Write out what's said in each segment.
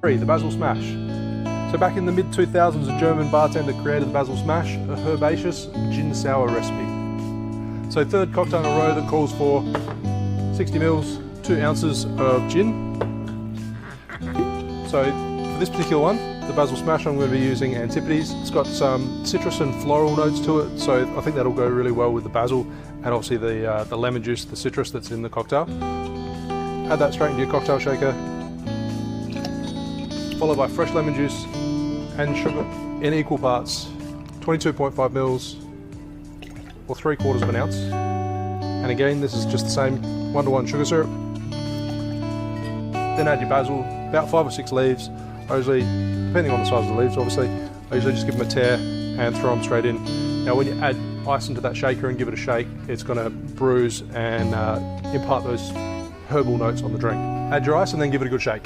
The Basil Smash. So back in the mid-2000s, a German bartender created the Basil Smash, a herbaceous gin sour recipe. So third cocktail in a row that calls for 60 mils, 2 ounces of gin. So for this particular one, the Basil Smash, I'm going to be using Antipodes. It's got some citrus and floral notes to it, so I think that'll go really well with the basil and obviously the lemon juice, the citrus that's in the cocktail. Add that straight into your cocktail shaker, followed by fresh lemon juice and sugar in equal parts, 22.5 mils or 3/4 of an ounce. And again, this is just the same 1:1 sugar syrup. Then add your basil, about 5 or 6 leaves. I usually, depending on the size of the leaves obviously, I usually just give them a tear and throw them straight in. Now when you add ice into that shaker and give it a shake, it's going to bruise and impart those herbal notes on the drink. Add your ice and then give it a good shake.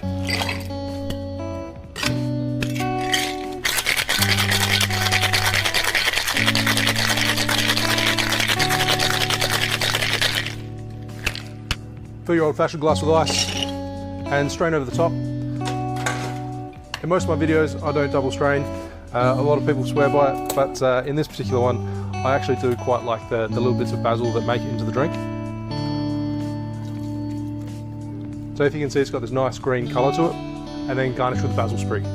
Fill your old-fashioned glass with ice and strain over the top. In most of my videos I don't double strain. A lot of people swear by it, but in this particular one I actually do quite like the little bits of basil that make it into the drink. So if you can see, it's got this nice green colour to it, and then garnish with basil sprig.